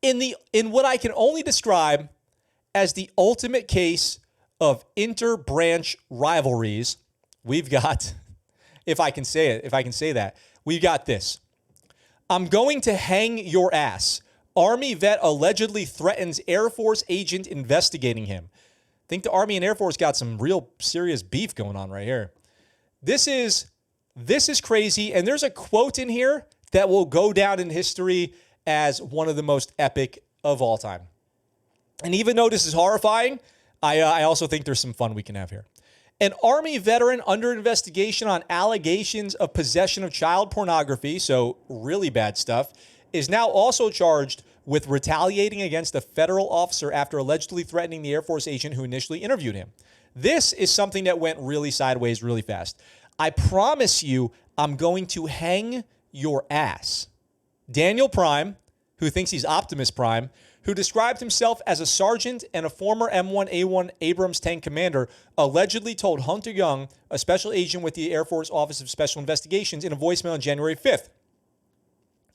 in what I can only describe as the ultimate case of inter-branch rivalries, we've got, if I can say that, we've got this. I'm going to hang your ass. Army vet allegedly threatens Air Force agent investigating him. I think the Army and Air Force got some real serious beef going on right here. This is crazy, and there's a quote in here that will go down in history as one of the most epic of all time. And even though this is horrifying, I also think there's some fun we can have here. An Army veteran under investigation on allegations of possession of child pornography, so really bad stuff, is now also charged with retaliating against a federal officer after allegedly threatening the Air Force agent who initially interviewed him. This is something that went really sideways really fast. I promise you, I'm going to hang your ass. Daniel Prime, who thinks he's Optimus Prime, who described himself as a sergeant and a former M1A1 Abrams tank commander, allegedly told Hunter Young, a special agent with the Air Force Office of Special Investigations, in a voicemail on January 5th.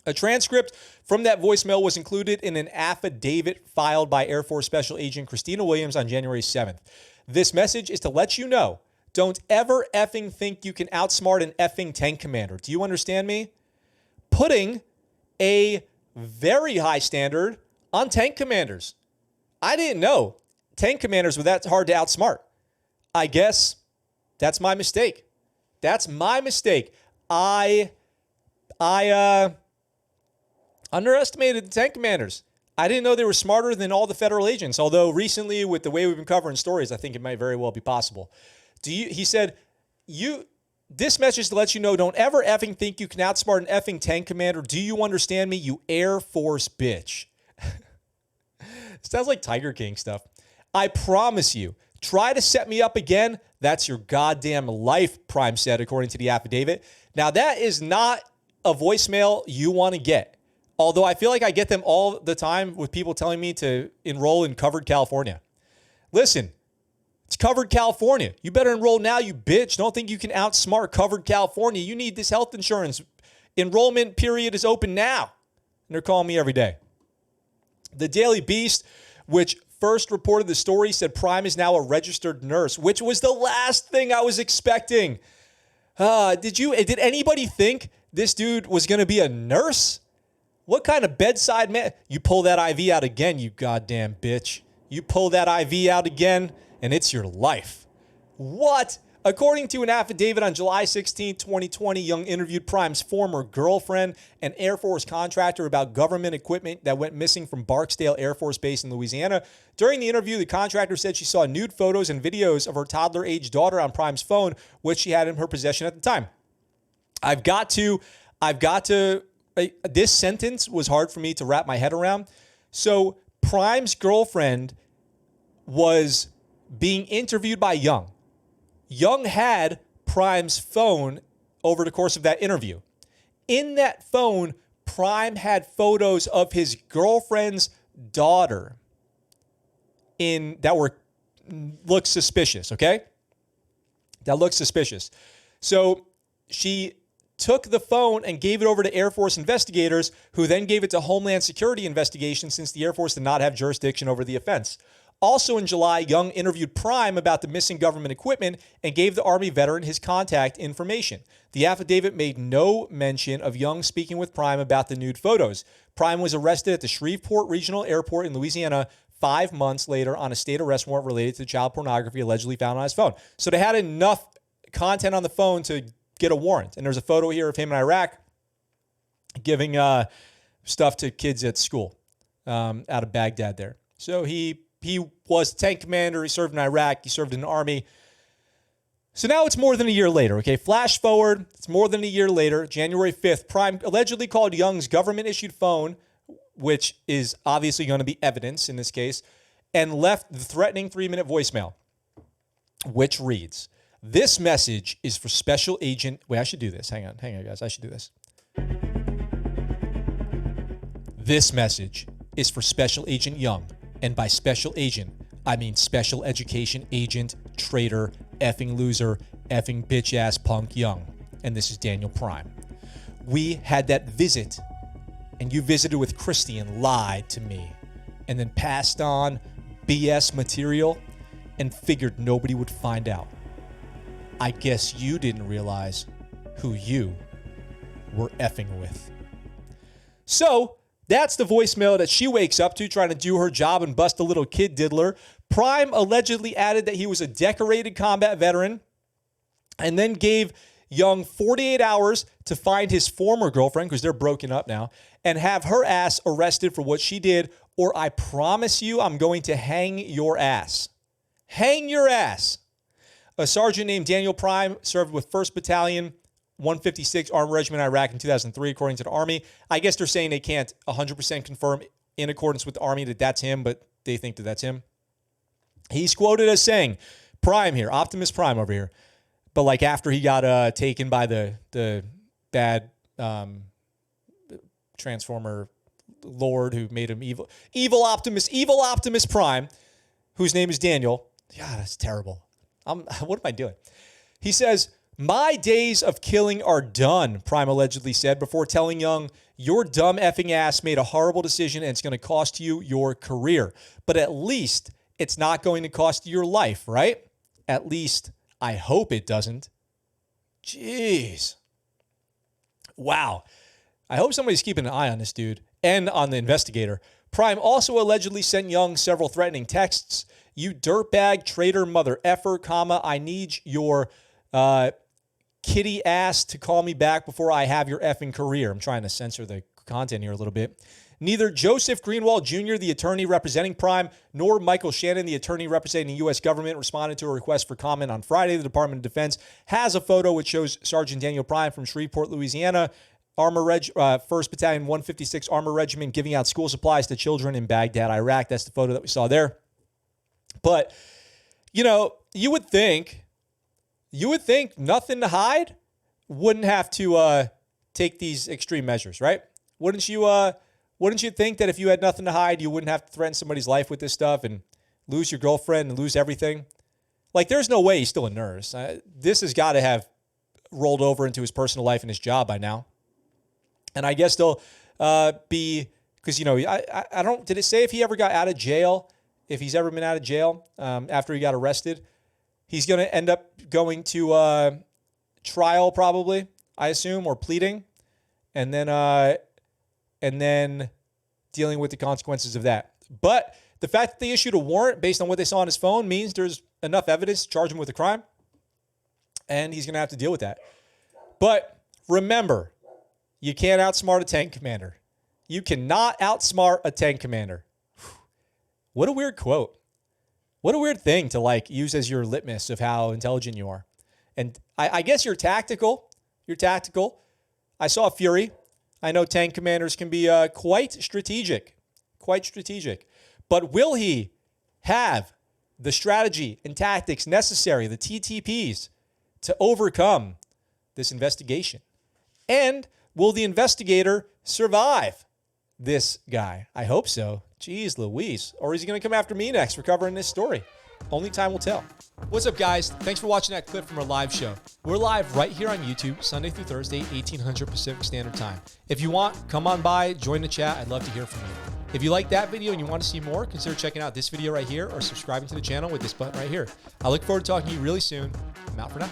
A transcript from that voicemail was included in an affidavit filed by Air Force Special Agent Christina Williams on January 7th. This message is to let you know, don't ever effing think you can outsmart an effing tank commander. Do you understand me? Putting a very high standard on tank commanders. I didn't know tank commanders were that hard to outsmart. I guess that's my mistake. That's my mistake. I underestimated the tank commanders. I didn't know they were smarter than all the federal agents, although recently with the way we've been covering stories, I think it might very well be possible. He said, this message to let you know, don't ever effing think you can outsmart an effing tank commander. Do you understand me, you Air Force bitch? Sounds like Tiger King stuff. I promise you, try to set me up again. That's your goddamn life, Prime said, according to the affidavit. Now, that is not a voicemail you want to get. Although I feel like I get them all the time with people telling me to enroll in Covered California. Listen, it's Covered California. You better enroll now, you bitch. Don't think you can outsmart Covered California. You need this health insurance. Enrollment period is open now. And they're calling me every day. The Daily Beast, which first reported the story, said Prime is now a registered nurse, which was the last thing I was expecting. Did anybody think this dude was going to be a nurse? What kind of bedside man? You pull that IV out again, you goddamn bitch. You pull that IV out again, and it's your life. What? According to an affidavit on July 16, 2020, Young interviewed Prime's former girlfriend, an Air Force contractor, about government equipment that went missing from Barksdale Air Force Base in Louisiana. During the interview, the contractor said she saw nude photos and videos of her toddler-aged daughter on Prime's phone, which she had in her possession at the time. I've got to, this sentence was hard for me to wrap my head around. So Prime's girlfriend was being interviewed by Young. Young had Prime's phone over the course of that interview. In that phone, Prime had photos of his girlfriend's daughter that looked suspicious, okay? That looked suspicious. So she took the phone and gave it over to Air Force investigators, who then gave it to Homeland Security investigation since the Air Force did not have jurisdiction over the offense. Also in July, Young interviewed Prime about the missing government equipment and gave the Army veteran his contact information. The affidavit made no mention of Young speaking with Prime about the nude photos. Prime was arrested at the Shreveport Regional Airport in Louisiana 5 months later on a state arrest warrant related to child pornography allegedly found on his phone. So they had enough content on the phone to get a warrant. And there's a photo here of him in Iraq giving stuff to kids at school out of Baghdad there. So he was tank commander. He served in Iraq. He served in the Army. So now it's more than a year later, okay? Flash forward. It's more than a year later, January 5th. Prime allegedly called Young's government-issued phone, which is obviously going to be evidence in this case, and left the threatening 3-minute voicemail, which reads, "This message is for Special Agent..." Wait, I should do this. Hang on, guys. I should do this. "This message is for Special Agent Young. And by special agent, I mean special education agent, traitor, effing loser, effing bitch-ass punk Young. And this is Daniel Prime. We had that visit and you visited with Christy and lied to me and then passed on BS material and figured nobody would find out. I guess you didn't realize who you were effing with. So that's the voicemail that she wakes up to trying to do her job and bust a little kid diddler. Prime allegedly added that he was a decorated combat veteran and then gave Young 48 hours to find his former girlfriend, because they're broken up now, and have her ass arrested for what she did, or I promise you I'm going to hang your ass. Hang your ass. A sergeant named Daniel Prime served with 1st Battalion, 156 Armored Regiment, Iraq in 2003, according to the Army. I guess they're saying they can't 100% confirm in accordance with the Army that that's him, but they think that that's him. He's quoted as saying, Prime here, Optimus Prime over here, but like after he got taken by the bad Transformer Lord who made him evil Optimus Prime, whose name is Daniel. Yeah, that's terrible. What am I doing? He says, my days of killing are done, Prime allegedly said, before telling Young, your dumb effing ass made a horrible decision and it's going to cost you your career. But at least it's not going to cost you your life, right? At least I hope it doesn't. Jeez. Wow. I hope somebody's keeping an eye on this dude and on the investigator. Prime also allegedly sent Young several threatening texts. You dirtbag, traitor, mother effer, comma, I need your kitty ass to call me back before I have your effing career. I'm trying to censor the content here a little bit. Neither Joseph Greenwald Jr., the attorney representing Prime, nor Michael Shannon, the attorney representing the U.S. government, responded to a request for comment on Friday. The Department of Defense has a photo which shows Sergeant Daniel Prime from Shreveport, Louisiana, 1st Battalion, 156 Armor Regiment, giving out school supplies to children in Baghdad, Iraq. That's the photo that we saw there. But, you know, you would think nothing to hide wouldn't have to take these extreme measures, right? Wouldn't you think that if you had nothing to hide, you wouldn't have to threaten somebody's life with this stuff and lose your girlfriend and lose everything? Like, there's no way he's still a nurse. This has got to have rolled over into his personal life and his job by now. And I guess they'll be, because, you know, I don't, did it say if he ever got out of jail, if he's ever been out of jail after he got arrested? He's going to end up going to trial probably, I assume, or pleading, and then dealing with the consequences of that. But the fact that they issued a warrant based on what they saw on his phone means there's enough evidence to charge him with a crime, and he's going to have to deal with that. But remember, you can't outsmart a tank commander. You cannot outsmart a tank commander. What a weird quote. What a weird thing to like use as your litmus of how intelligent you are. And I guess you're tactical. You're tactical. I saw Fury. I know tank commanders can be quite strategic. Quite strategic. But will he have the strategy and tactics necessary, the TTPs, to overcome this investigation? And will the investigator survive this guy? I hope so. Jeez Louise. Or is he going to come after me next for covering this story? Only time will tell. What's up, guys? Thanks for watching that clip from our live show. We're live right here on YouTube, Sunday through Thursday, 1800 Pacific Standard Time. If you want, come on by, join the chat. I'd love to hear from you. If you like that video and you want to see more, consider checking out this video right here or subscribing to the channel with this button right here. I look forward to talking to you really soon. I'm out for now.